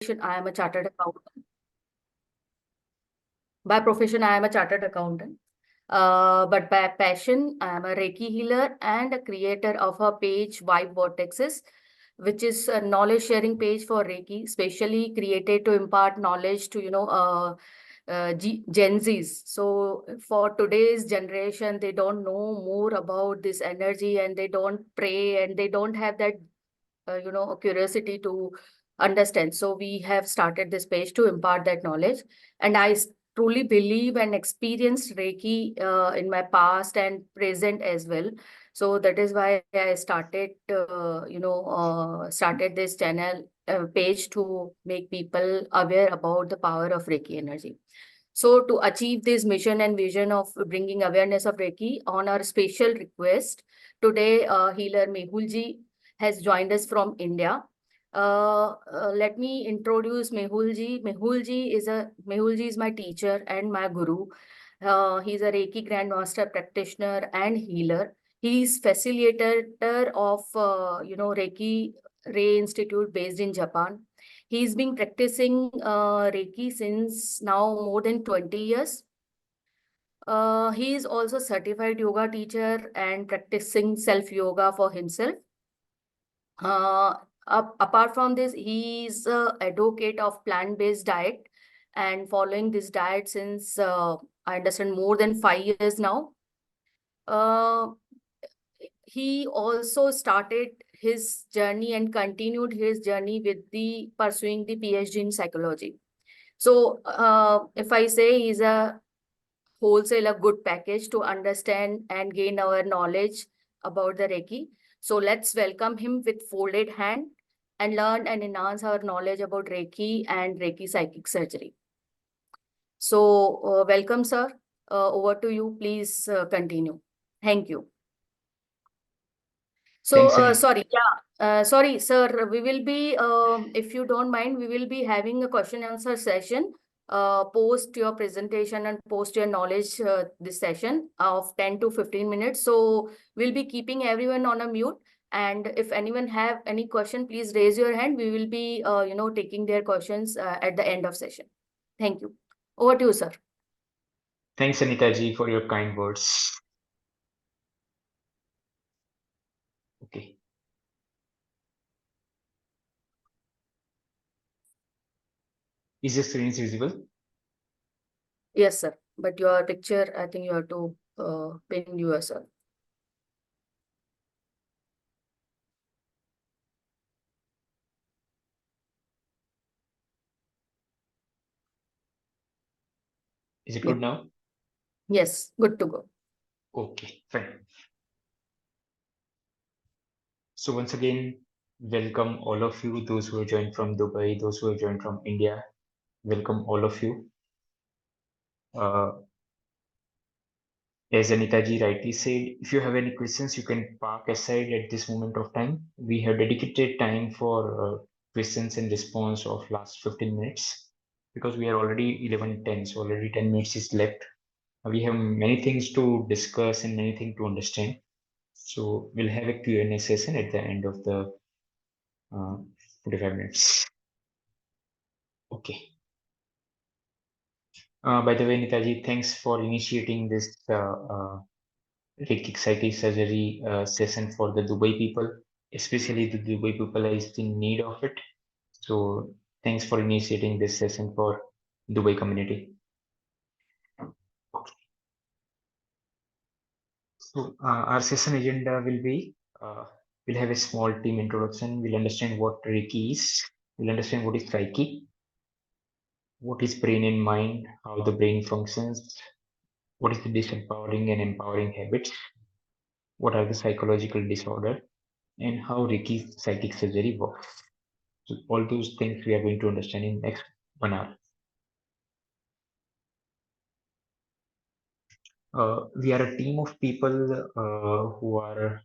I am a chartered accountant. By profession, I am a chartered accountant. But by passion, I am a Reiki healer and a creator of a page Vibe Vortexes, which is a knowledge sharing page for Reiki, specially created to impart knowledge to Gen Zs. So for today's generation, they don't know more about this energy and they don't pray and they don't have that curiosity to understand. So we have started this page to impart that knowledge. And truly believe and experienced Reiki in my past and present as well. So that is why I started, started this channel page to make people aware about the power of Reiki energy. So to achieve this mission and vision of bringing awareness of Reiki, on our special request, today healer Mehul ji has joined us from India. Let me introduce Mehul ji. Mehul ji is my teacher and my guru. He's a Reiki Grandmaster practitioner and healer. He is facilitator of Reiki Ray Institute based in Japan. He's been practicing Reiki since now more than 20 years. He is also certified yoga teacher and practicing self yoga for himself. Apart from this, he is a advocate of plant-based diet and following this diet since I understand more than 5 years now. Uh, he also started his journey and continued his journey with the pursuing the PhD in psychology. So if I say he's a wholesale, a good package to understand and gain our knowledge about the Reiki. So let's welcome him with folded hand and learn and enhance our knowledge about Reiki and Reiki psychic surgery. So welcome, sir. Over to you. Please continue. Thank you. So, Thanks, sorry, sorry, sir. We will be, if you don't mind, we will be having a question answer session. Post your presentation and post your knowledge this session of 10 to 15 minutes. So we'll be keeping everyone on a mute. And if anyone have any question, please raise your hand. We will be, taking their questions at the end of session. Thank you. Over to you, sir. Thanks, Anita ji, for your kind words. Okay. Is the screen visible? Yes, sir. But your picture, I think you have to pin yourself. Is it good now? Yes, good to go. Okay, fine. So once again, welcome all of you, those who have joined from Dubai, those who have joined from India. Welcome all of you. As Anita ji rightly said, if you have any questions, you can park aside at this moment of time. We have dedicated time for questions and response of last 15 minutes because we are already 11:10, so already 10 minutes is left. We have many things to discuss and many things to understand. So we'll have a Q&A session at the end of the 45 minutes. Okay. By the way, Nitaji, thanks for initiating this Reiki psychic surgery session for the Dubai people, especially the Dubai people is in need of it. So thanks for initiating this session for Dubai community. Okay. So our session agenda will be, we'll have a small team introduction. We'll understand what Reiki is. We'll understand what is Reiki, what is brain and mind, how the brain functions, what is the disempowering and empowering habits, what are the psychological disorder, and how Reiki psychic surgery works. So all those things we are going to understand in next 1 hour. We are a team of people who are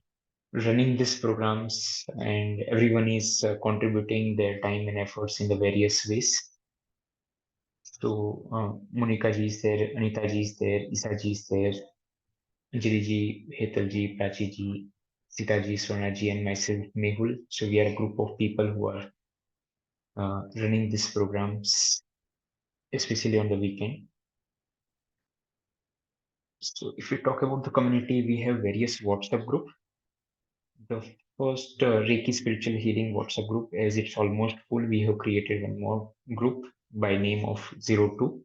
running these programs, and everyone is contributing their time and efforts in the various ways. So Monica ji is there, Anita ji is there, Isa ji is there, Anjali ji, Hetal ji, Prachi ji, Sita ji, Sona ji, and myself, Mehul. So we are a group of people who are running these programs, especially on the weekend. So if we talk about the community, we have various WhatsApp group. The first Reiki Spiritual Healing WhatsApp group, as it's almost full, we have created one more group by name of 02.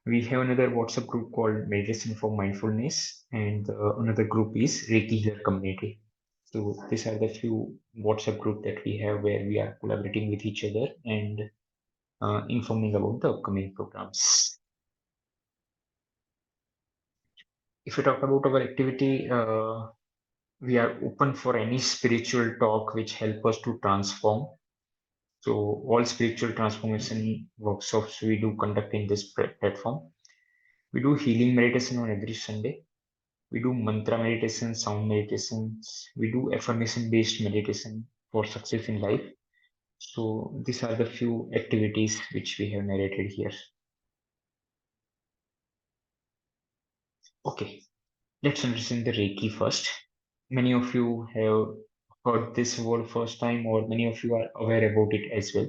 We have another WhatsApp group called Meditation for Mindfulness, and another group is Reiki Healer Community. So these are the few WhatsApp group that we have where we are collaborating with each other and informing about the upcoming programs. If we talk about our activity, we are open for any spiritual talk which help us to transform. So all spiritual transformation workshops we do conduct in this platform. We do healing meditation on every Sunday. We do mantra meditation, sound meditations. We do affirmation based meditation for success in life. So these are the few activities which we have narrated here. Okay, let's understand the Reiki first. Many of you have heard this word first time, or many of you are aware about it as well.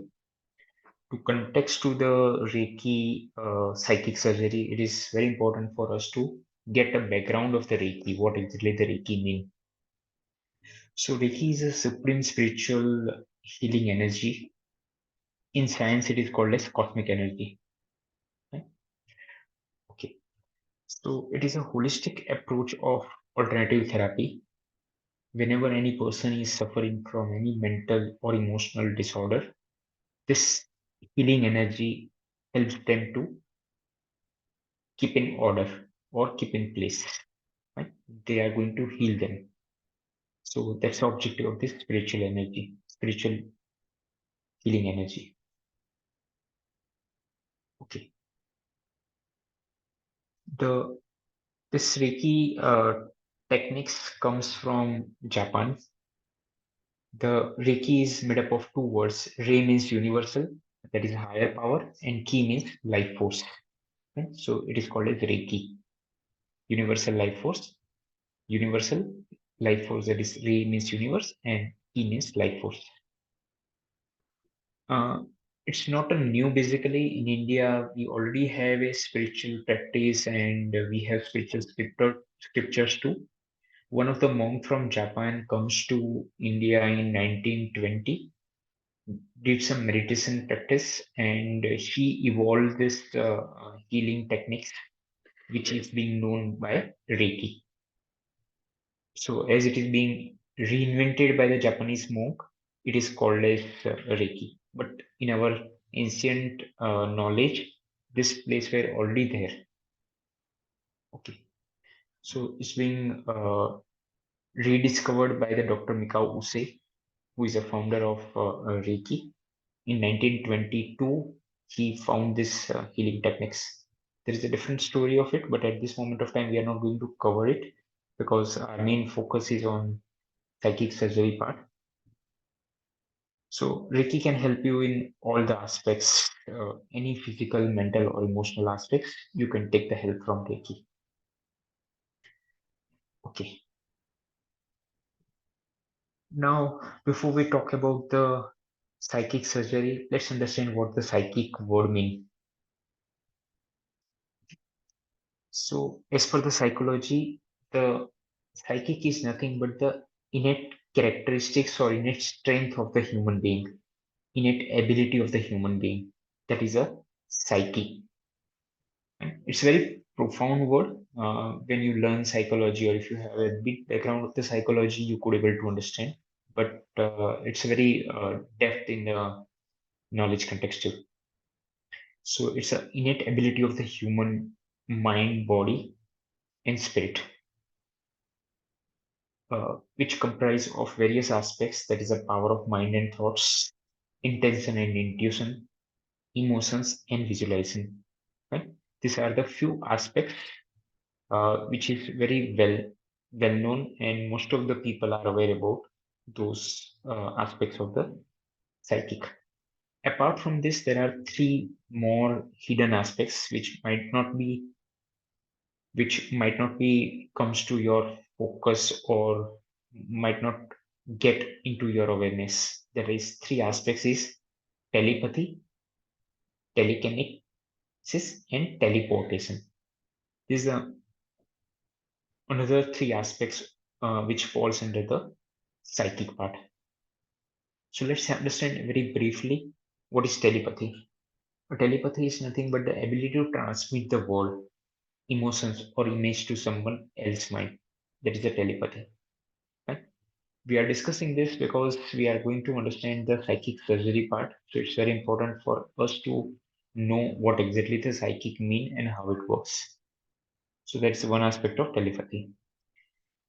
To context to the Reiki psychic surgery, it is very important for us to get a background of the Reiki, what exactly the Reiki mean. So Reiki is a supreme spiritual healing energy. In science, it is called as cosmic energy. Right? Okay. So it is a holistic approach of alternative therapy. Whenever any person is suffering from any mental or emotional disorder, this healing energy helps them to keep in order or keep in place. Right? They are going to heal them. So that's the objective of this spiritual energy, spiritual healing energy. Okay. The this Reiki techniques comes from Japan. The Reiki is made up of two words. Rei means universal, that is higher power, and Ki means life force. Right? So it is called as Reiki, universal life force. Universal life force, that is Rei means universe, and Ki means life force. Uh, it's not a new basically. In India, we already have a spiritual practice and we have spiritual scriptures too. One of the monk from Japan comes to India in 1920, did some meditation practice, and she evolved this healing techniques, which is being known by Reiki. So as it is being reinvented by the Japanese monk, it is called as Reiki. But in our ancient knowledge, this place were already there. Okay, so it's being rediscovered by the Dr. Mikao Usei, who is a founder of Reiki. In 1922, he found this healing techniques. There is a different story of it, but at this moment of time, we are not going to cover it because our main focus is on psychic surgery part. So Reiki can help you in all the aspects, any physical, mental, or emotional aspects. You can take the help from Reiki. Okay. Now, before we talk about the psychic surgery, let's understand what the psychic word means. So, as per the psychology, the psychic is nothing but the innate characteristics or innate strength of the human being, innate ability of the human being. That is a psyche. It's a very profound word. When you learn psychology, or if you have a big background of the psychology, you could able to understand. But it's a very depth in the knowledge context too. So it's an innate ability of the human mind, body, and spirit, which comprise of various aspects. That is a power of mind and thoughts, intention and intuition, emotions, and visualization. Right? These are the few aspects which is very well known, and most of the people are aware about those aspects of the psychic. Apart from this, there are three more hidden aspects which might not be comes to your focus or might not get into your awareness. There is three aspects is telepathy, telekinesis, and teleportation. These are another three aspects which falls under the psychic part. So let's understand very briefly what is telepathy. Telepathy is nothing but the ability to transmit the word, emotions, or image to someone else's mind. That is the telepathy. Right? We are discussing this because we are going to understand the psychic surgery part. So it's very important for us to know what exactly the psychic mean and how it works. So that's one aspect of telepathy.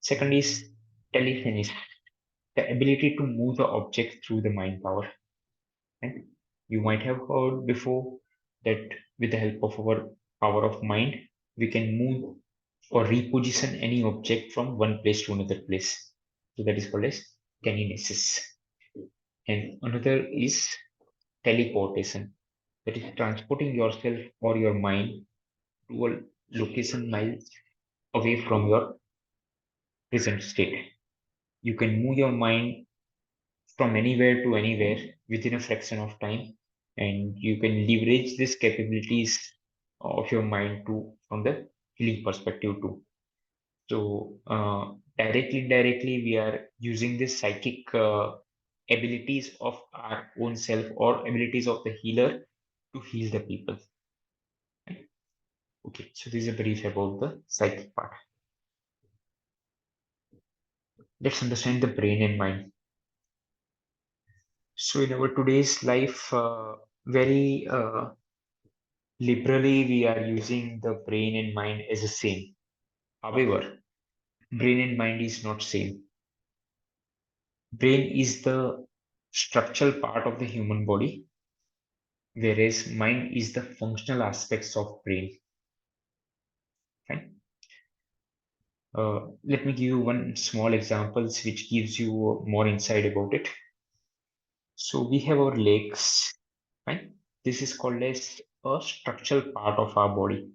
Second is telekinesis, the ability to move the object through the mind power. Right? You might have heard before that with the help of our power of mind, we can move or reposition any object from one place to another place. So that is called as telekinesis. And another is teleportation, that is transporting yourself or your mind to a location miles away from your present state. You can move your mind from anywhere to anywhere within a fraction of time, and you can leverage these capabilities of your mind to from the healing perspective too. So directly, indirectly, we are using this psychic abilities of our own self or abilities of the healer to heal the people. Okay, so this is a brief about the psychic part. Let's understand the brain and mind. So in our today's life, very liberally we are using the brain and mind as the same. However, brain and mind is not same. Brain is the structural part of the human body, whereas mind is the functional aspects of brain. Right? Let me give you one small examples which gives you more insight about it. So we have our legs, right? This is called as a structural part of our body.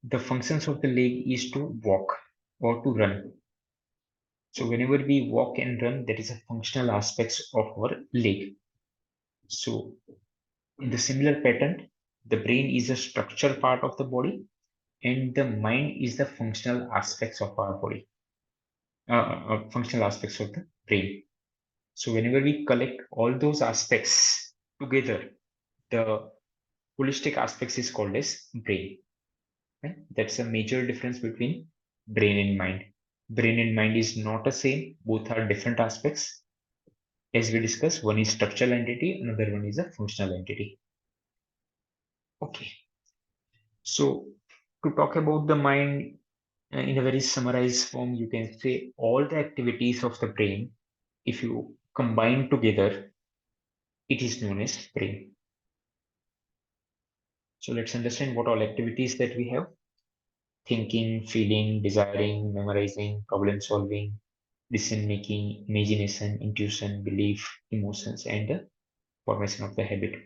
The functions of the leg is to walk or to run. So whenever we walk and run, that is a functional aspects of our leg. So in the similar pattern, the brain is a structural part of the body and the mind is the functional aspects of our body, functional aspects of the brain. So whenever we collect all those aspects together, the holistic aspects is called as brain. Right? That's a major difference between brain and mind. Brain and mind is not the same, both are different aspects. As we discussed, one is structural entity, another one is a functional entity. Okay, so to talk about the mind in a very summarized form, you can say all the activities of the brain, if you combine together, it is known as brain. So let's understand what all activities that we have: thinking, feeling, desiring, memorizing, problem solving, decision making, imagination, intuition, belief, emotions, and the formation of the habit.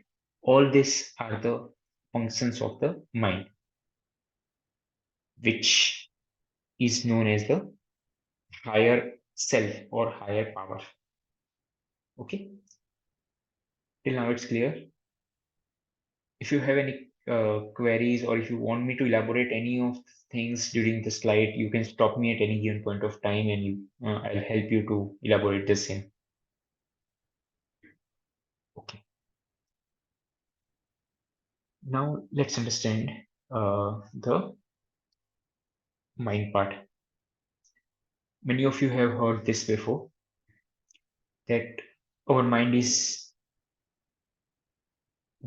All these are the functions of the mind, which is known as the higher self or higher power. Okay, till now it's clear. If you have any queries or if you want me to elaborate any of the things during the slide, you can stop me at any given point of time and I'll help you to elaborate the same. Okay. Now let's understand the mind part. Many of you have heard this before that our mind is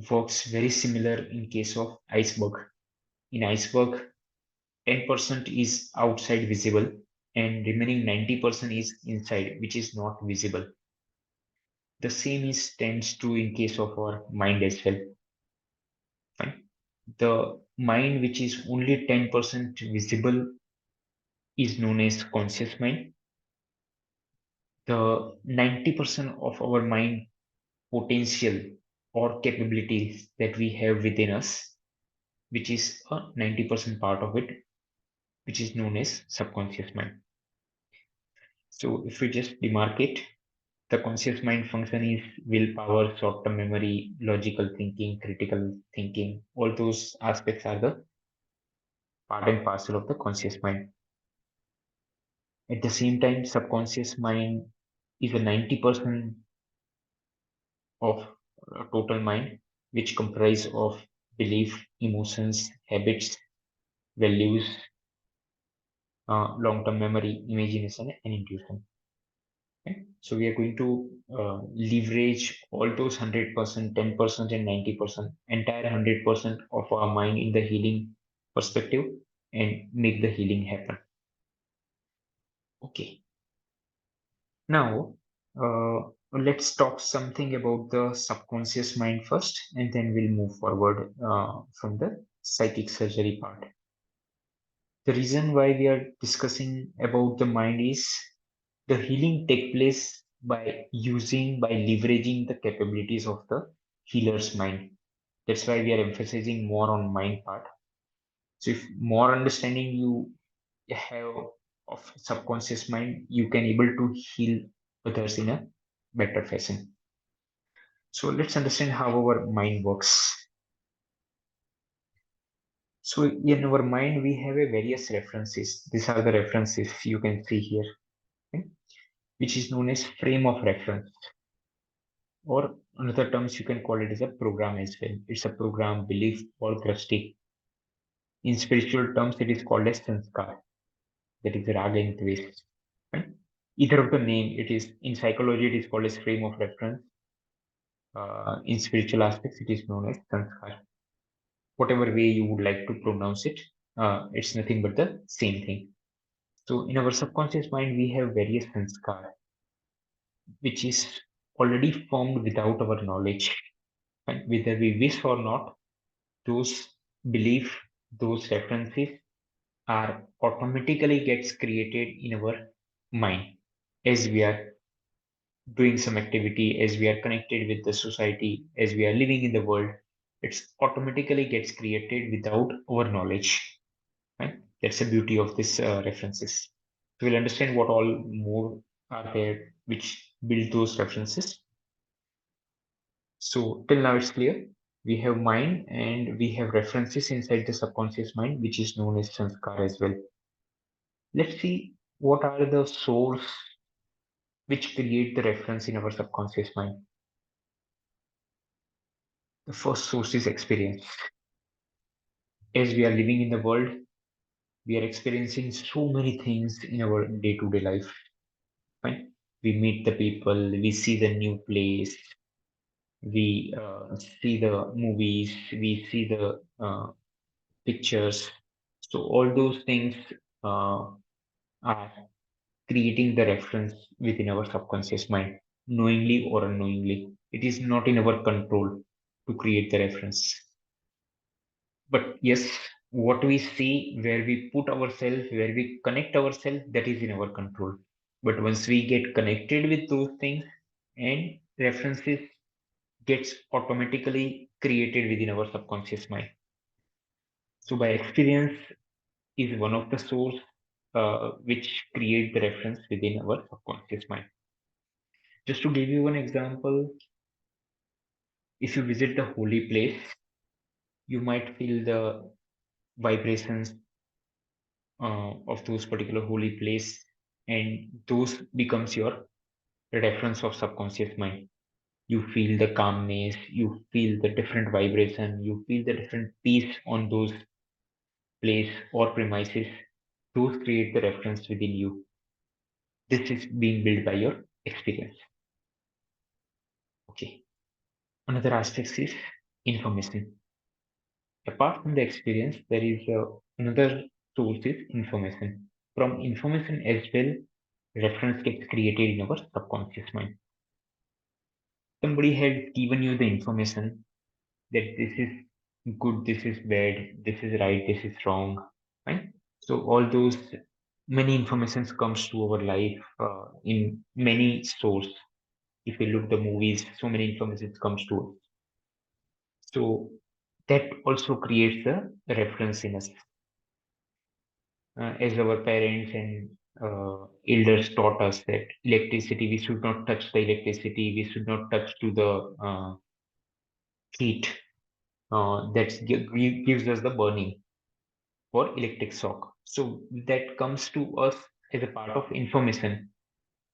works very similar in case of iceberg. In iceberg, 10% is outside visible and remaining 90% is inside, which is not visible. The same is tends to in case of our mind as well. Fine. The mind which is only 10% visible is known as conscious mind. The 90% of our mind potential or capabilities that we have within us, which is a 90% part of it, which is known as subconscious mind. So if we just demarcate, The conscious mind function is willpower, short-term memory, logical thinking, critical thinking. All those aspects are the part and parcel of the conscious mind. At the same time, subconscious mind is a 90% of total mind, which comprise of belief, emotions, habits, values, long-term memory, imagination, and intuition. Okay? So we are going to leverage all those 100%, 10%, and 90%, entire 100% of our mind in the healing perspective and make the healing happen. Okay. Now, let's talk something about the subconscious mind first, and then we'll move forward from the psychic surgery part. The reason why we are discussing about the mind is the healing take place by leveraging the capabilities of the healer's mind. That's why we are emphasizing more on mind part. So if more understanding you have of subconscious mind, you can able to heal others in a better fashion. So let's understand how our mind works. So in our mind, we have a various references. These are the references you can see here, okay, which is known as frame of reference, or another terms you can call it as a program as well. It's a program, belief, or drashti. In spiritual terms, it is called as sanskar, that is raga and dvesh. Right? Either of the name, it is in psychology, it is called as frame of reference. In spiritual aspects, it is known as sanskar. Whatever way you would like to pronounce it, it's nothing but the same thing. So in our subconscious mind, we have various sanskar, which is already formed without our knowledge. And whether we wish or not, those belief, those references are automatically gets created in our mind as we are doing some activity, as we are connected with the society, as we are living in the world. It's automatically gets created without our knowledge. Right? That's the beauty of this references. So we'll understand what all more are there which build those references. So till now it's clear. We have mind and we have references inside the subconscious mind, which is known as sanskar as well. Let's see what are the source which create the reference in our subconscious mind. The first source is experience. As we are living in the world, we are experiencing so many things in our day-to-day life. Right? We meet the people, we see the new place, we see the movies, we see the pictures. So all those things are creating the reference within our subconscious mind, knowingly or unknowingly. It is not in our control to create the reference. But yes, what we see, where we put ourselves, where we connect ourselves, that is in our control. But once we get connected with those things and references gets automatically created within our subconscious mind. So by experience is one of the source which create the reference within our subconscious mind. Just to give you one example, if you visit the holy place, you might feel the vibrations of those particular holy place, and those becomes your reference of subconscious mind. You feel the calmness, you feel the different vibration, you feel the different peace on those place or premises. Those create the reference within you. This is being built by your experience. Okay. Another aspect is information. Apart from the experience, there is another source is information. From information as well, reference gets created in our subconscious mind. Somebody had given you the information that this is good, this is bad, this is right, this is wrong, right? So all those many informations comes to our life in many source. If we look the movies, so many information comes to us. So that also creates a reference in us as our parents and elders taught us that electricity, we should not touch the electricity, we should not touch to the heat that gives us the burning for electric shock. So that comes to us as a part of information.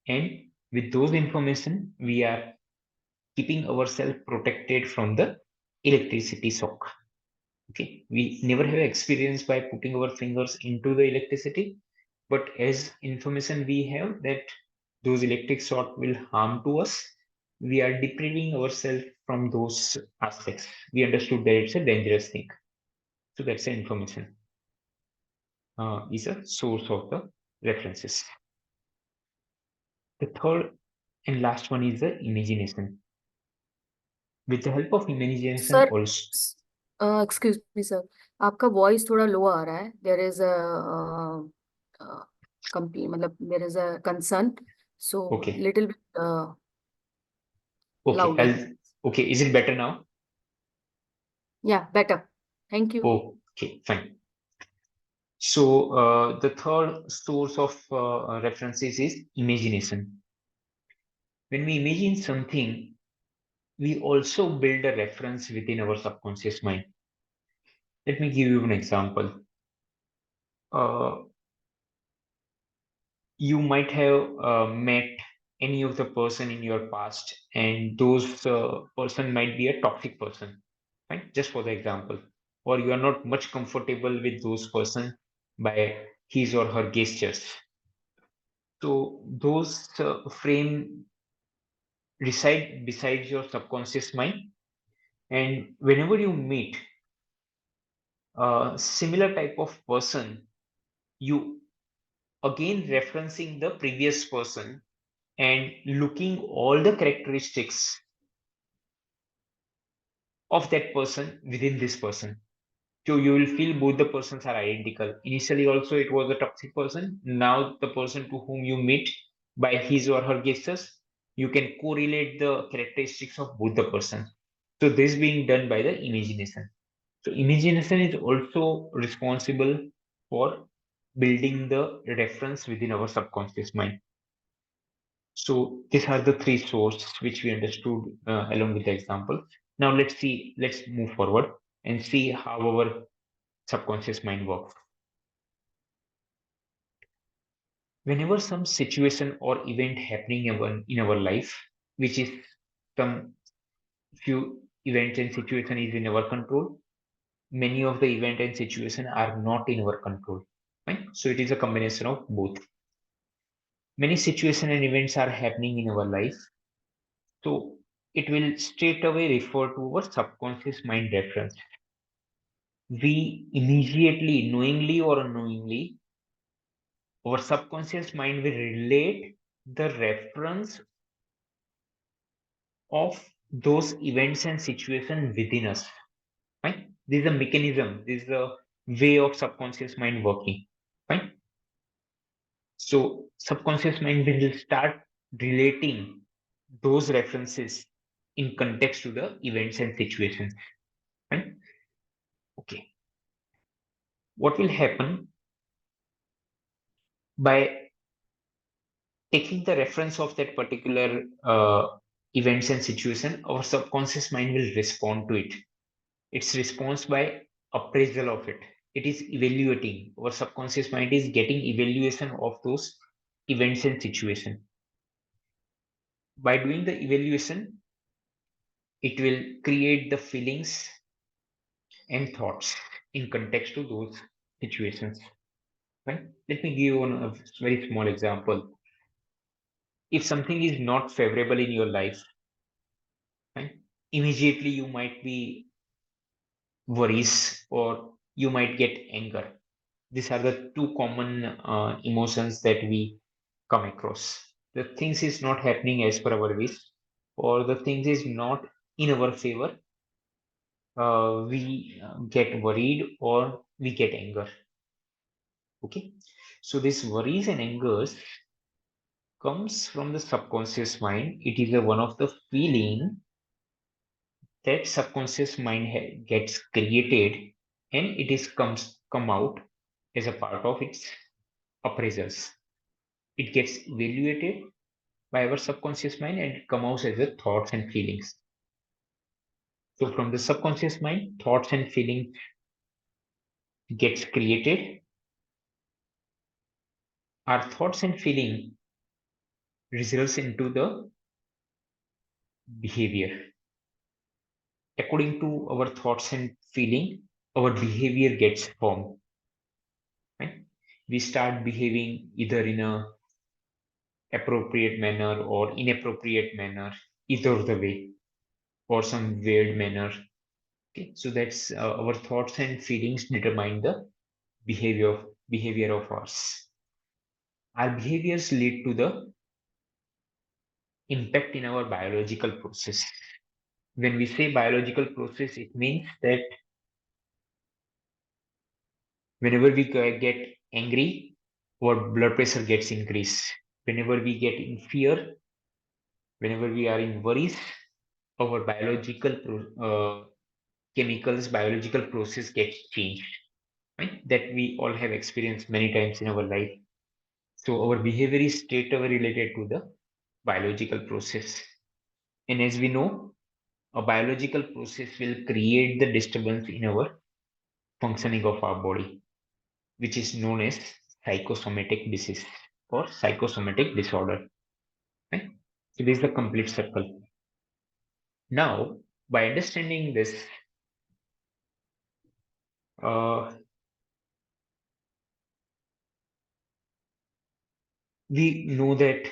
And with those information, we are keeping ourselves protected from the electricity shock. Okay, we never have experience by putting our fingers into the electricity, but as information we have that those electric shock will harm to us, we are depriving ourselves from those aspects. We understood that it's a dangerous thing. So that's the information is a source of the references. The third and last one is the imagination. With the help of imagination Sir, also. excuse me, sir. आपका voice थोड़ा low आ रहा है. There is a मतलब there is a concern. So Okay. little bit Okay. louder. Okay. Is it better now? Yeah, better. Thank you. Okay, fine. So the third source of references is imagination. When we imagine something, we also build a reference within our subconscious mind. Let me give you an example. You might have met any of the person in your past, and those person might be a toxic person, right? Just for the example, or you are not much comfortable with those person by his or her gestures. So those frame reside beside your subconscious mind, and whenever you meet a similar type of person, you again referencing the previous person and looking all the characteristics of that person within this person. So you will feel both the persons are identical. Initially also it was a toxic person. Now the person to whom you meet by his or her gestures, you can correlate the characteristics of both the person. So this being done by the imagination. So imagination is also responsible for building the reference within our subconscious mind. So these are the three sources which we understood along with the example. Now let's move forward and see how our subconscious mind works. Whenever some situation or event happening in our life, which is some few events and situation is in our control, many of the event and situation are not in our control. Right? So it is a combination of both. Many situation and events are happening in our life. So it will straight away refer to our subconscious mind reference. We immediately, knowingly or unknowingly, our subconscious mind will relate the reference of those events and situations within us. Right? This is a mechanism, this is a way of subconscious mind working. Right? So subconscious mind will start relating those references in context to the events and situations. Right? Okay. What will happen by taking the reference of that particular events and situation, our subconscious mind will respond to it. It's response by appraisal of it. It is evaluating. Our subconscious mind is getting evaluation of those events and situation. By doing the evaluation, it will create the feelings and thoughts in context to those situations. Right? Let me give you a very small example. If something is not favorable in your life, right, immediately you might be worries or you might get anger. These are the two common emotions that we come across. The things is not happening as per our wish, or the things is not in our favor. We get worried or we get anger. Okay, so this worries and angers comes from the subconscious mind. It is a one of the feeling that subconscious mind gets created, and it is come out as a part of its appraisals. it gets evaluated by our subconscious mind and it comes out as the thoughts and feelings. So from the subconscious mind, thoughts and feelings gets created. Our thoughts and feeling results into the behavior. According to our thoughts and feeling, our behavior gets formed. Right? We start behaving either in a appropriate manner or inappropriate manner, either the way, or some weird manner. Okay, so that's our thoughts and feelings determine the behavior of ours. Our behaviors lead to the impact in our biological process. When we say biological process, it means that whenever we get angry, our blood pressure gets increased. Whenever we get in fear, whenever we are in worries, our chemicals, biological process gets changed. Right? That we all have experienced many times in our life. So our behavior is straight away related to the biological process. And as we know, a biological process will create the disturbance in our functioning of our body, which is known as psychosomatic disease or psychosomatic disorder. Right? So this is the complete circle. Now, by understanding this, uh, we know that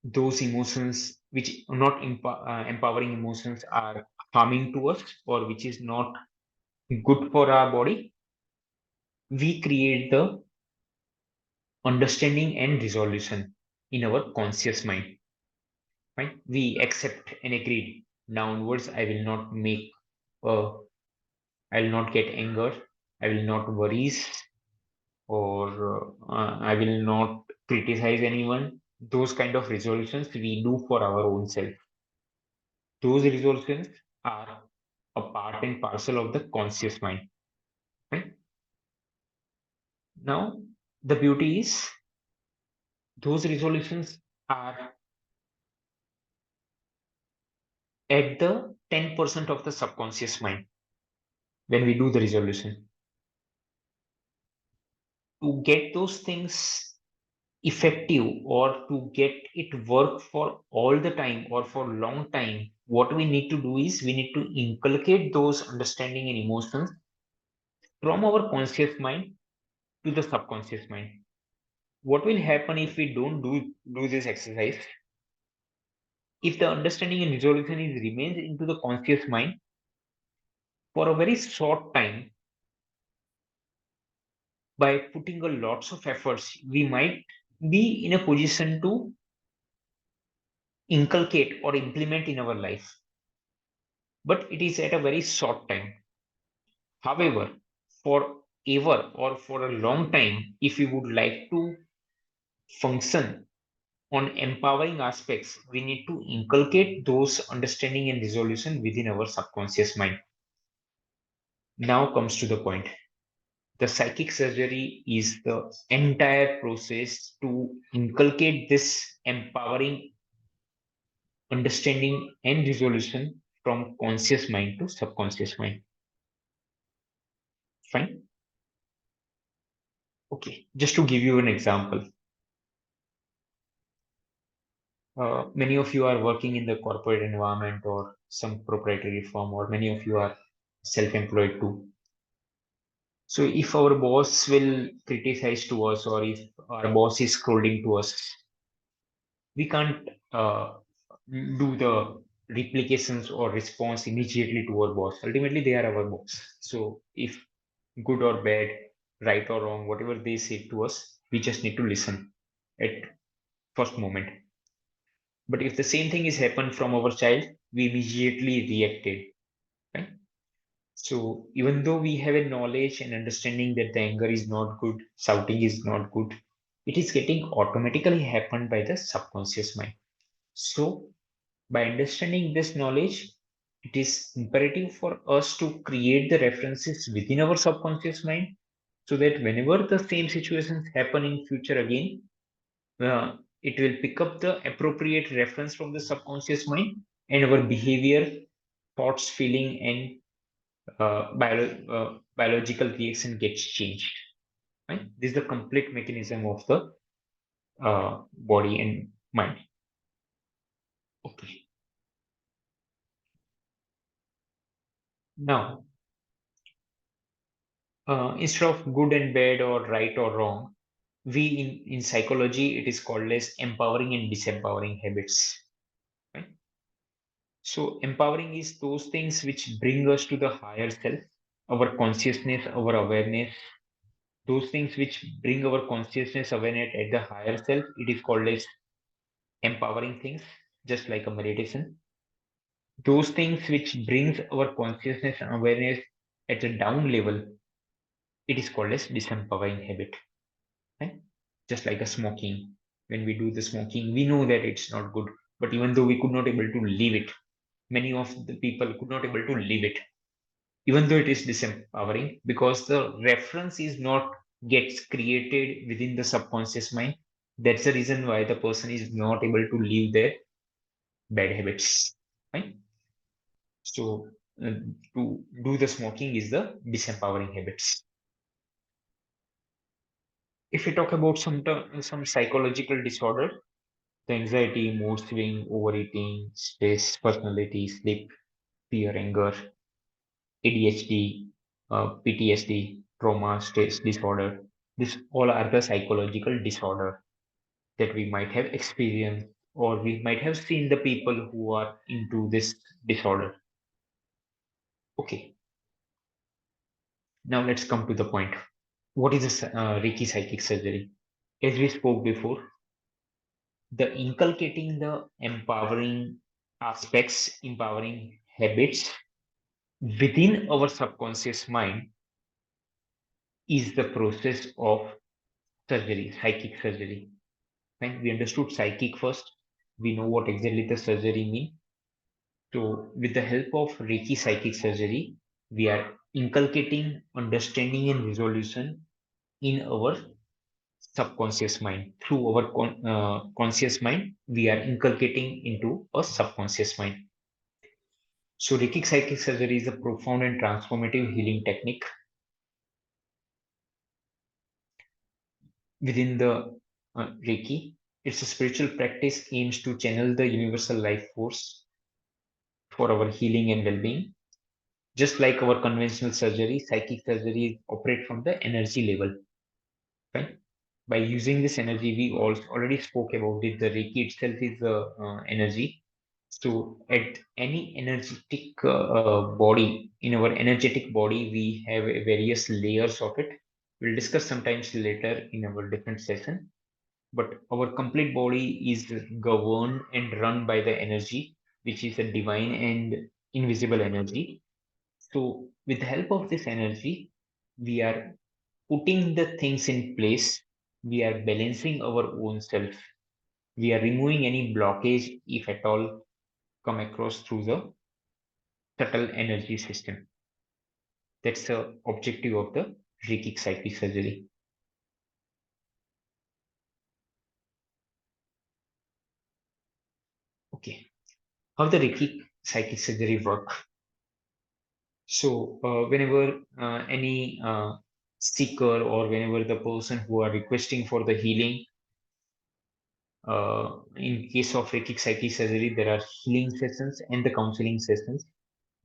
those emotions which are not empowering emotions are harming to us or which is not good for our body, we create the understanding and resolution in our conscious mind. Right? We accept and agreed. Now onwards, uh, I will not get anger. I will not worries, or I will not criticize anyone. Those kind of resolutions we do for our own self. Those resolutions are a part and parcel of the conscious mind. Right? Now, the beauty is those resolutions are at the 10% of the subconscious mind when we do the resolution. To get those things effective or to get it work for all the time or for long time, what we need to do is we need to inculcate those understanding and emotions from our conscious mind to the subconscious mind. What will happen if we don't do this exercise? If the understanding and resolution is remains into the conscious mind for a very short time, by putting a lots of efforts, we might be in a position to inculcate or implement in our life. But it is at a very short time. However, for ever or for a long time, if we would like to function on empowering aspects, we need to inculcate those understanding and resolution within our subconscious mind. Now comes to the point. The psychic surgery is the entire process to inculcate this empowering understanding and resolution from conscious mind to subconscious mind. Fine. Okay, just to give you an example, many of you are working in the corporate environment or some proprietary firm, or many of you are self-employed too. So if our boss will criticize to us, or if our boss is scolding to us, we can't do the replications or response immediately to our boss. Ultimately, they are our boss. So if good or bad, right or wrong, whatever they say to us, we just need to listen at first moment. But if the same thing is happened from our child, we immediately reacted. Right? So even though we have a knowledge and understanding that the anger is not good, shouting is not good, it is getting automatically happened by the subconscious mind. So by understanding this knowledge, it is imperative for us to create the references within our subconscious mind so that whenever the same situations happen in future again, it will pick up the appropriate reference from the subconscious mind, and our behavior, thoughts, feeling, and biological reaction gets changed. Right? This is the complete mechanism of the body and mind. Okay. Now, instead of good and bad or right or wrong, we in psychology it is called as empowering and disempowering habits. Right? So empowering is those things which bring us to the higher self, our consciousness, our awareness. Those things which bring our consciousness awareness at the higher self, it is called as empowering things, just like a meditation. Those things which brings our consciousness and awareness at a down level, it is called as disempowering habit. Right? Just like a smoking. When we do the smoking, we know that it's not good, but even though we could not able to leave it, many of the people could not able to leave it, even though it is disempowering, because the reference is not gets created within the subconscious mind. That's the reason why the person is not able to leave their bad habits. Right? So to do the smoking is the disempowering habits. If we talk about some psychological disorder, the anxiety, mood swing, overeating, stress, personality, sleep, fear, anger, ADHD, PTSD, trauma, stress disorder. These all are the psychological disorder that we might have experienced, or we might have seen the people who are into this disorder. Okay, now let's come to the point. What is a Reiki psychic surgery? As we spoke before, the inculcating the empowering aspects, empowering habits within our subconscious mind is the process of surgery, psychic surgery. When we understood psychic first, we know what exactly the surgery means. So, with the help of Reiki psychic surgery, we are inculcating understanding and resolution in our subconscious mind. Through our conscious mind, we are inculcating into a subconscious mind. So, Reiki psychic surgery is a profound and transformative healing technique within the Reiki. It's a spiritual practice aims to channel the universal life force for our healing and well-being. Just like our conventional surgery, psychic surgery operate from the energy level. Right? By using this energy, we also already spoke about it. The Reiki itself is the energy. So at any energetic body, in our energetic body, we have various layers of it. We'll discuss sometimes later in our different session. But our complete body is governed and run by the energy, which is a divine and invisible energy. So, with the help of this energy, we are putting the things in place. We are balancing our own self. We are removing any blockage, if at all, come across through the subtle energy system. That's the objective of the Reiki psychic surgery. Okay, how the Reiki psychic surgery work? So, whenever any seeker or whenever the person who are requesting for the healing, in case of Reiki psychic surgery, there are healing sessions and the counseling sessions.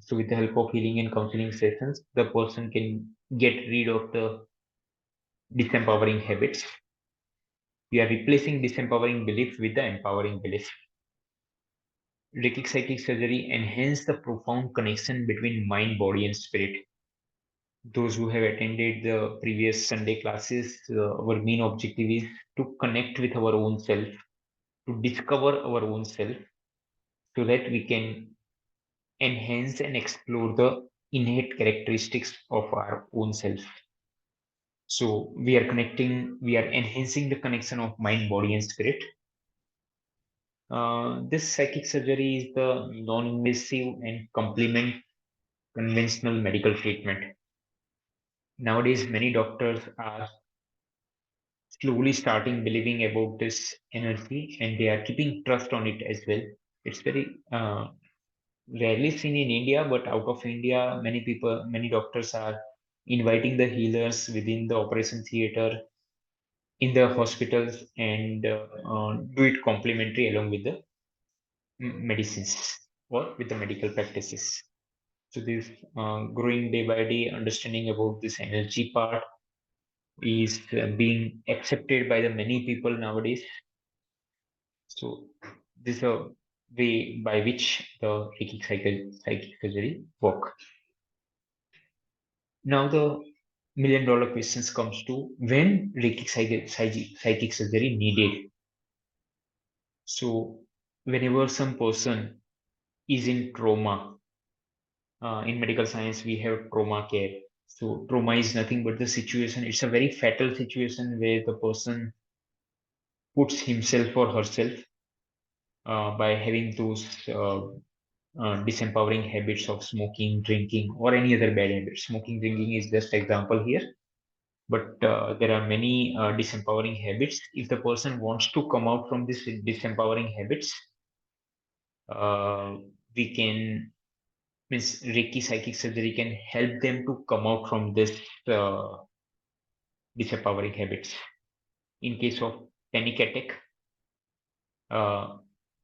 So, with the help of healing and counseling sessions, the person can get rid of the disempowering habits. We are replacing disempowering belief with the empowering belief. Reiki psychic surgery enhance the profound connection between mind, body, and spirit. Those who have attended the previous Sunday classes, our main objective is to connect with our own self, to discover our own self, so that we can enhance and explore the innate characteristics of our own self. So we are enhancing the connection of mind, body, and spirit. This psychic surgery is the non-invasive and complement conventional medical treatment. Nowadays, many doctors are slowly starting believing about this energy, and they are keeping trust on it as well. It's very rarely seen in India, but out of India, many people, many doctors are inviting the healers within the operation theater, in the hospitals, and do it complementary along with the medicines or with the medical practices. So this growing day by day understanding about this energy part is being accepted by the many people nowadays. So this is a way by which the psychic surgery work. Now the million-dollar questions comes to when Reiki psychic surgery needed. So whenever some person is in trauma, in medical science we have trauma care. So trauma is nothing but the situation. It's a very fatal situation where the person puts himself or herself by having those disempowering habits of smoking, drinking, or any other bad habit. Smoking, drinking is just example here, but there are many disempowering habits. If the person wants to come out from this disempowering habits, uh, we can means Reiki psychic surgery can help them to come out from this uh, disempowering habits. In case of panic attack, uh,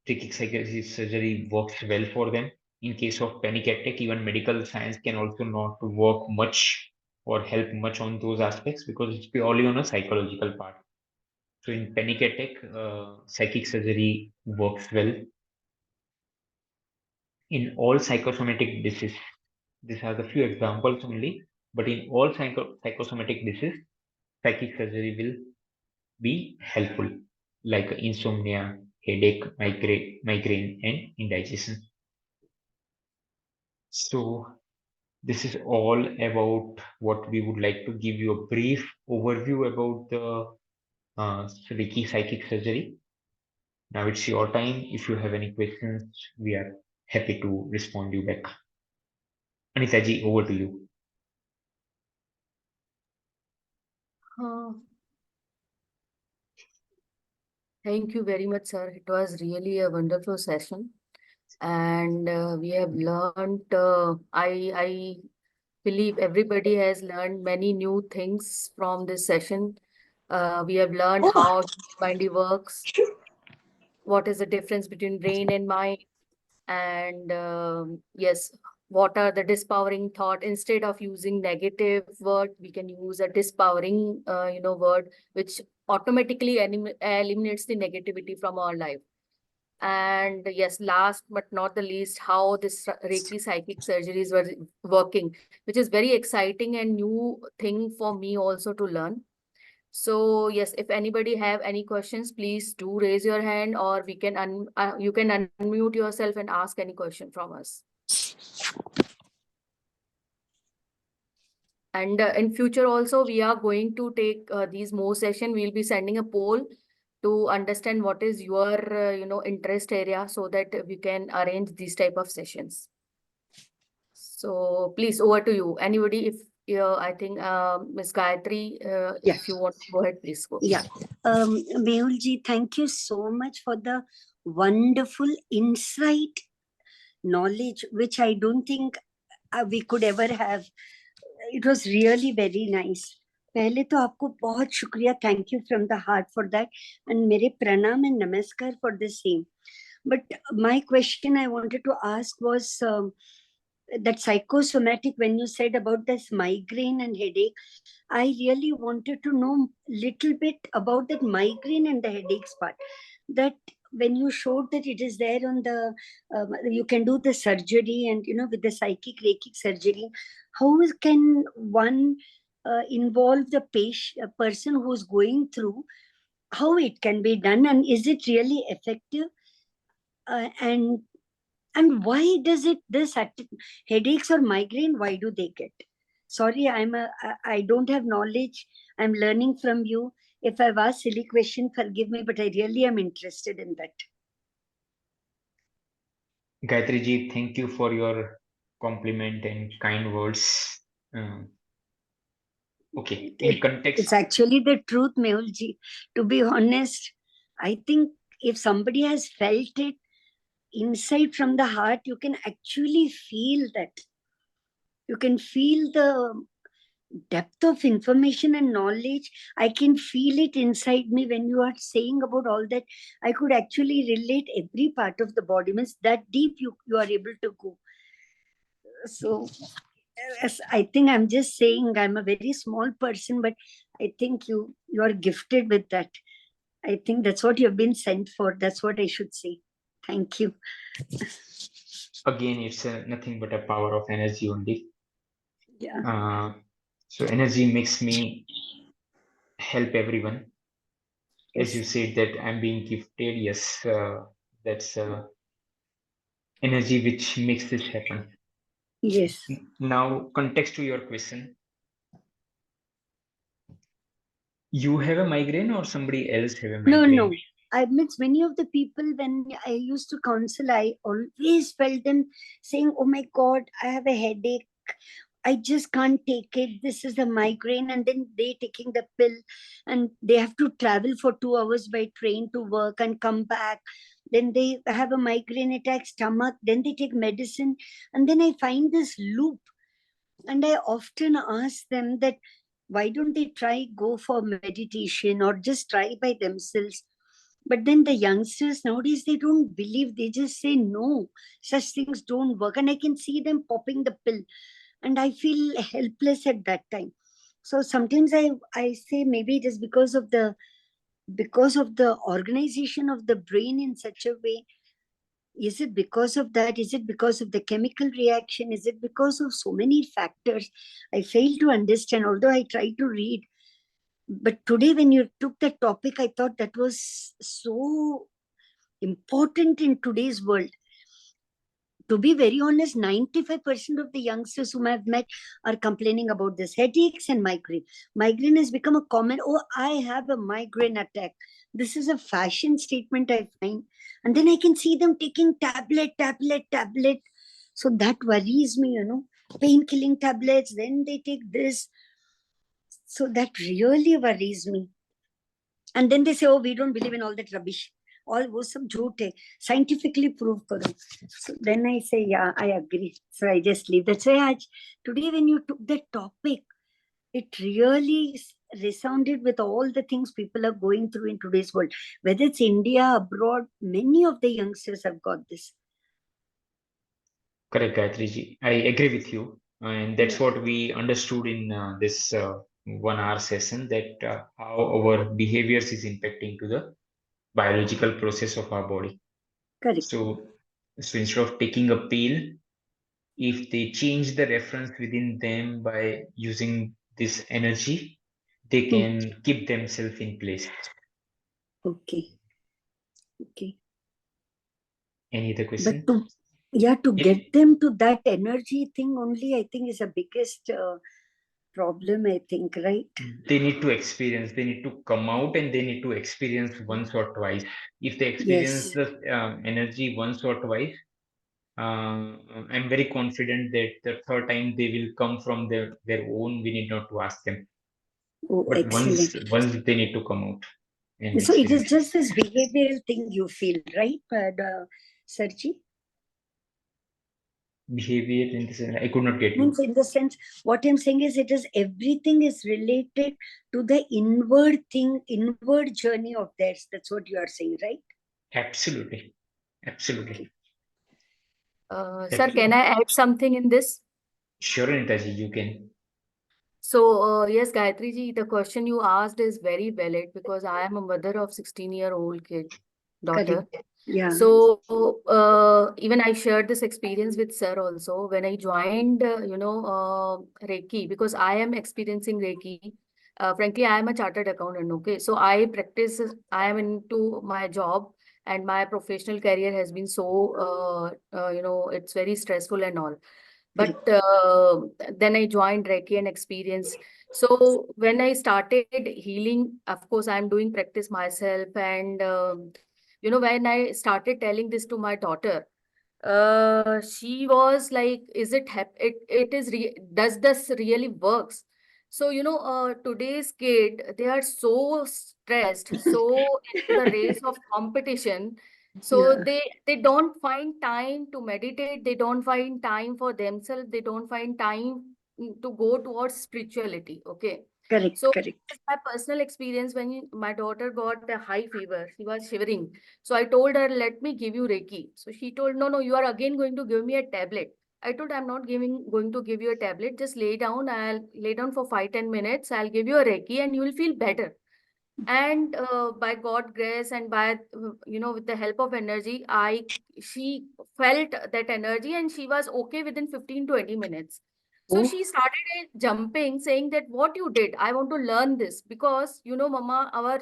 psychic surgery works well for them. In case of panic attack, even medical science can also not work much or help much on those aspects because it's purely on a psychological part. So in panic attack, psychic surgery works well. In all psychosomatic disease, these are the few examples only, but in all psychosomatic disease, psychic surgery will be helpful, like insomnia, headache, migraine, and indigestion. So this is all about what we would like to give you a brief overview about the Reiki psychic surgery. Now it's your time. If you have any questions, we are happy to respond you back. Anita ji, over to you. Uh, Thank you very much, sir. It was really a wonderful session, and we have learned. I believe everybody has learned many new things from this session. We have learned how mind works, what is the difference between brain and mind, and yes, what are the dispowering thought. Instead of using negative word, we can use a dispowering, word which automatically eliminates the negativity from our life. And yes, last but not the least, how this Reiki psychic surgeries were working, which is very exciting and new thing for me also to learn. So yes, if anybody have any questions, please do raise your hand, or we can you can unmute yourself and ask any question from us. And in future also, we are going to take these more session. We'll be sending a poll to understand what is your interest area, so that we can arrange these type of sessions. So please, over to you. Anybody, if I think Ms. Gayatri, Yeah. if you want to go ahead, please go. Yeah. Mehul ji, thank you so much for the wonderful insight, knowledge, which I don't think we could ever have. It was really very nice. पहले तो आपको बहुत शुक्रिया, thank you from the heart for that, and मेरे प्रणाम and namaskar for the same. But my question I wanted to ask was that psychosomatic, when you said about this migraine and headache, I really wanted to know little bit about that migraine and the headaches part. That when you showed that it is there on the, you can do the surgery, and with the psychic Reiki surgery, how can one involve the person who's going through, how it can be done, and is it really effective? And why does it this headaches or migraine, why do they get? Sorry, I don't have knowledge. I'm learning from you. If I've asked silly question, forgive me, but I really am interested in that. Gayatri ji, thank you for your compliment and kind words. Okay, in context, It's actually the truth, Mehulji. To be honest, I think if somebody has felt it inside from the heart, you can actually feel that. You can feel the depth of information and knowledge. I can feel it inside me when you are saying about all that. I could actually relate every part of the body. Means that deep you are able to go. So yes, I think I'm just saying I'm a very small person, but I think you are gifted with that. I think that's what you've been sent for. That's what I should say. Thank you. again, it's nothing but a power of energy only. Yeah. So energy makes me help everyone. As you Yes. said that I'm being gifted, yes, that's energy which makes this happen. Yes. Now, context to your question. You have a migraine or somebody else have a No, migraine? no. I mean, many of the people when I used to counsel, I always felt them saying, "Oh my God, I have a headache. I just can't take it. This is a migraine." And then they taking the pill, and they have to travel for 2 hours by train to work and come back. Then they have a migraine attack, stomach. Then they take medicine, and then I find this loop. And I often ask them that why don't they try go for meditation or just try by themselves? But then the youngsters nowadays, they don't believe. They just say no, such things don't work. And I can see them popping the pill, and I feel helpless at that time. So sometimes I say maybe it is because of the organization of the brain in such a way. Is it because of that? Is it because of the chemical reaction? Is it because of so many factors? I fail to understand, although I try to read. But today, when you took the topic, I thought that was so important in today's world. To be very honest, 95% of the youngsters whom I've met are complaining about this headaches and migraine. Migraine has become a common, "Oh, I have a migraine attack." This is a fashion statement, I find. And then I can see them taking tablet. So that worries me. Pain killing tablets, then they take this. So that really worries me. And then they say, "Oh, we don't believe in all that rubbish. All wo sab jhoot hai. Scientifically prove karo." So then I say, yeah, I agree. So I just leave. That's why today when you took that topic, it really resounded with all the things people are going through in today's world. Whether it's India, abroad, many of the youngsters have got this. Correct, Gayatri ji. I agree with you. And that's what we understood in this 1 hour session, that how our behaviors is impacting to the biological process of our body. Correct. So instead of taking a pill, if they change the reference within them by using this energy, they can keep themselves in place. Okay. Any other question? But to get them to that energy thing only, I think is the biggest problem, I think, right? They need to experience, they need to come out and they need to experience once or twice. If they experience the energy once or twice, I'm very confident that the third time they will come from their own. We need not to ask them. Oh, But excellent. once they need to come out. And So it is experience. just this behavioral thing you feel, right, Sarji? Behavior in the sense, I could not get you. Means in the sense, what I'm saying is it is everything is related to the inward thing, inward journey of theirs. That's what you are saying, right? Absolutely. Absolutely. Sir, can I add something in this? Sure, Anitaji, you can. So, yes, Gayatri ji, the question you asked is very valid because I am a mother of 16-year-old daughter. Correct. Yeah. So, even I shared this experience with sir also when I joined, Reiki, because I am experiencing Reiki. Frankly, I am a chartered accountant, okay? So I am into my job and my professional career has been so, it's very stressful and all. But then I joined Reiki and experience. So when I started healing, of course, I'm doing practice myself. And, when I started telling this to my daughter, she was like, is it, does this really works? So, today's kid, they are so stressed, so into the race of competition. So Yeah, they don't find time to meditate, they don't find time for themselves, they don't find time to go towards spirituality. Okay. correct, So correct. this is my personal experience when my daughter got a high fever. She was shivering. So I told her, let me give you Reiki. So she told, no, no, you are again going to give me a tablet. I told I'm not going to give you a tablet. Just lay down. I'll lay down for 5-10 minutes. I'll give you a Reiki and you will feel better. And by God grace and by with the help of energy, she felt that energy and she was okay within 15-20 minutes. So Oh, she started jumping, saying that what you did, I want to learn this because Mama,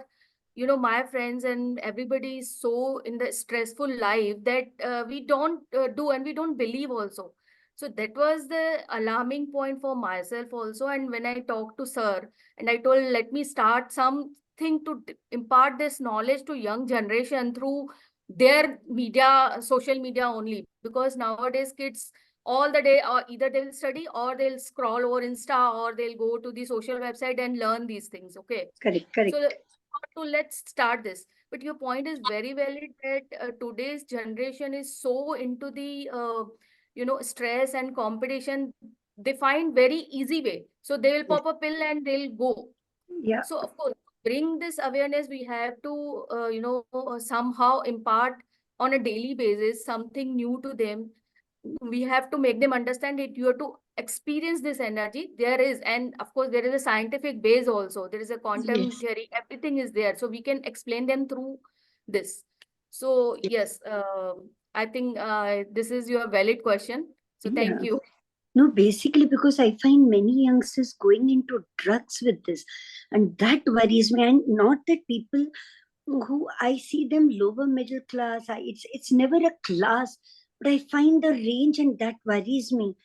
my friends and everybody is so in the stressful life that we don't do and we don't believe also. So that was the alarming point for myself also. And when I talked to sir and I told, let me start something to impart this knowledge to young generation through their media, social media only, because nowadays kids all the day or either they'll study or they'll scroll over Insta or they'll go to the social website and learn these things. Okay. correct, So correct. let's start this. But your point is very valid that today's generation is so into the stress and competition. They find very easy way. So they will Yes, pop a pill and they'll go. yeah, So of course, bring this awareness. We have to somehow impart on a daily basis something new to them. We have to make them understand it. You have to experience this energy. There is, and of course, there is a scientific base also. There is a quantum yes, theory. Everything is there, so we can explain them through this. So yes, yes, I think this is your valid question. So thank yeah. you. No, basically because I find many youngsters going into drugs with this, and that worries me. And not that people who I see them lower middle class, it's never a class, but I find the range, and that worries me.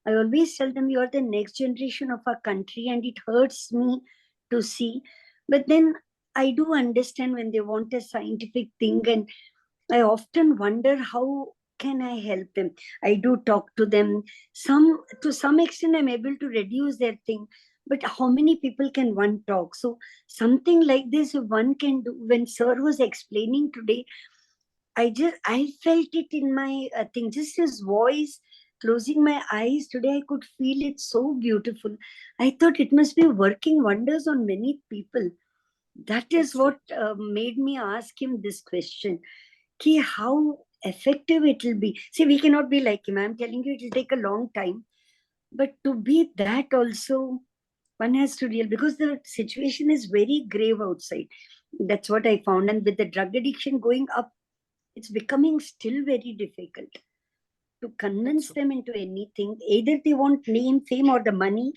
I always tell them you are the next generation of our country, and it hurts me to see. But then I do understand when they want a scientific thing, and I often wonder how can I help them. I do talk to them. Some to some extent I'm able to reduce their thing, but how many people can one talk? So something like this one can do. When Sir was explaining today, I felt it in my thing, just his voice. Closing my eyes today, I could feel it so beautiful. I thought it must be working wonders on many people. That is That's true. what made me ask him this question. Ki how effective it will be. See, we cannot be like him. I'm telling you, it will take a long time. But to be that also, one has to real because the situation is very grave outside. That's what I found. And with the drug addiction going up, it's becoming still very difficult to That's convince true. them into anything. Either they want name, fame, or the money,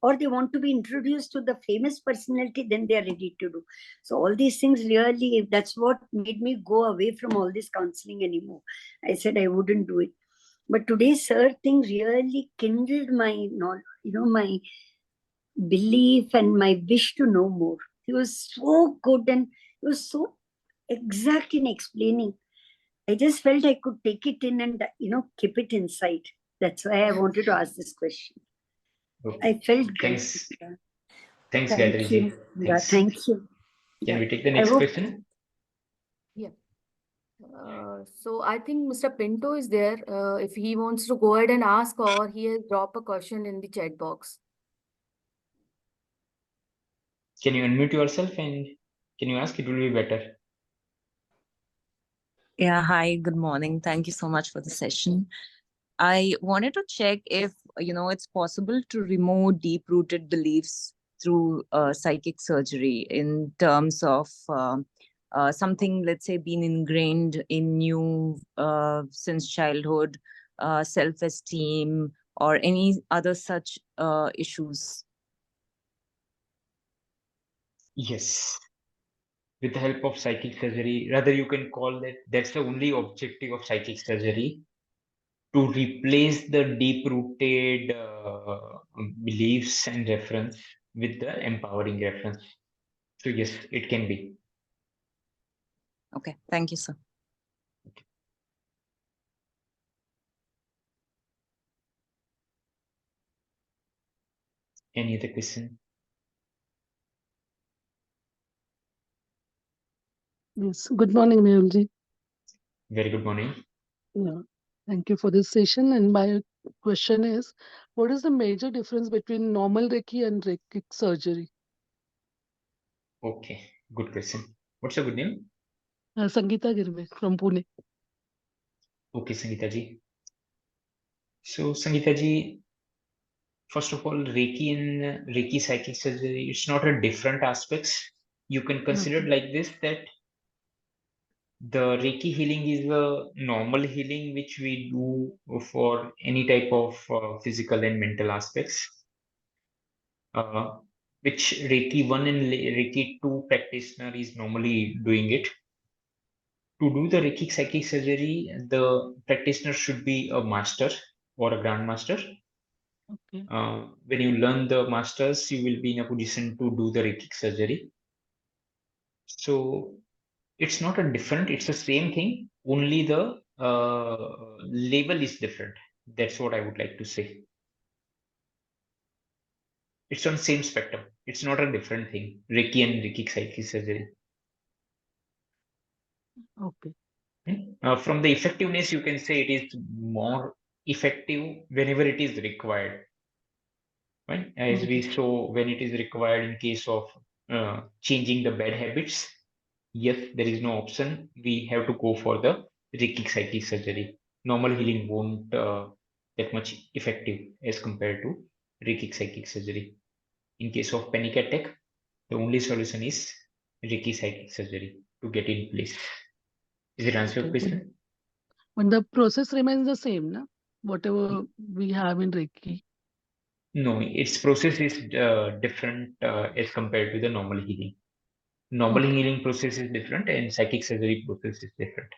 or they want to be introduced to the famous personality, then they are ready to do. So all these things really, that's what made me go away from all this counseling anymore. I said I wouldn't do it. But today's Sir thing really kindled my my belief and my wish to know more. He was so good and he was so exact in explaining. I just felt I could take it in and keep it inside. That's why I wanted to ask this question. Thank I you. Okay. felt good. Thanks. Thanks, Thank Gayatri you. ji. Yeah, Thanks. thank you. Can Yeah. we take the I next hope, question? Yeah. So I think Mr. Pinto is there. If he wants to go ahead and ask, or he has dropped a question in the chat box. Can you unmute yourself and can you ask? It will be better. Yeah, hi, good morning. Thank you so much for the session. I wanted to check if, it's possible to remove deep-rooted beliefs through psychic surgery in terms of something, let's say, being ingrained in you since childhood, self-esteem, or any other such issues. Yes. With the help of psychic surgery, rather you can call that's the only objective of psychic surgery, to replace the deep-rooted beliefs and reference with the empowering reference. So yes, it can be. Okay, thank you, sir. Any other question? Yes. Good morning, Mehul ji. Very good morning. Yeah. Thank you for this session. And my question is, what is the major difference between normal Reiki and Reiki surgery? Okay, good question. What's your good name? Sangeeta Girve from Pune. Okay, Sangeeta ji. So, Sangeeta ji, first of all, Reiki and Reiki psychic surgery, it's not a different aspects. You can consider it like this, that the Reiki healing is a normal healing which we do for any type of physical and mental aspects, which Reiki 1 and Reiki 2 practitioner is normally doing it. To do the Reiki psychic surgery, the practitioner should be a master or a grandmaster. Okay. When you learn the masters, you will be in a position to do the Reiki surgery. So it's not a different, it's the same thing, only the label is different. That's what I would like to say. It's on same spectrum. It's not a different thing. Reiki and Reiki psychic surgery. Okay. From the effectiveness, you can say it is more effective whenever it is required. Right? As we saw, when it is required in case of changing the bad habits, yes, there is no option. We have to go for the Reiki psychic surgery. Normal healing won't that much effective as compared to Reiki psychic surgery. In case of panic attack, the only solution is Reiki psychic surgery to get in place. Is it answer your Okay. question? But the process remains the same, na? Whatever we have in Reiki. No, its process is different as compared to the normal healing. Normal Okay. healing process is different and psychic surgery process is different.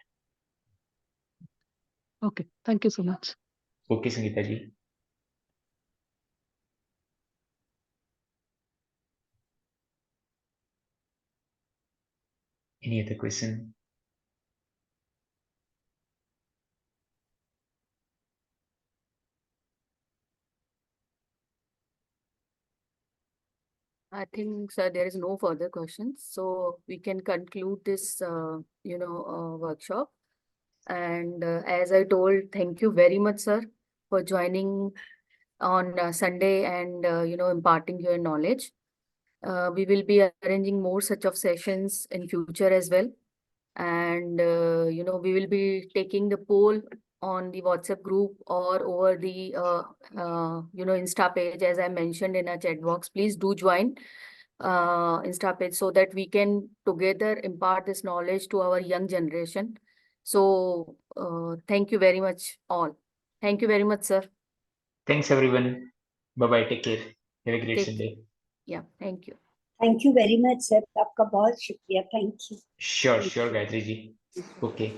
Okay. Thank you so much. Okay, Sangeeta ji. Any other question? I think, sir, there is no further questions. So we can conclude this, workshop. And as I told, thank you very much, sir, for joining on Sunday and, imparting your knowledge. We will be arranging more such of sessions in future as well. And, we will be taking the poll on the WhatsApp group or over the, Insta page, as I mentioned in our chat box. Please do join Insta page so that we can together impart this knowledge to our young generation. So thank you very much all. Thank you very much, sir. Thanks everyone. Bye bye. Take care. Have a great Take Sunday. Yeah, thank you. Thank you very much, sir. आपका बहुत शुक्रिया. Thank you. Sure, Gayatri ji. Okay.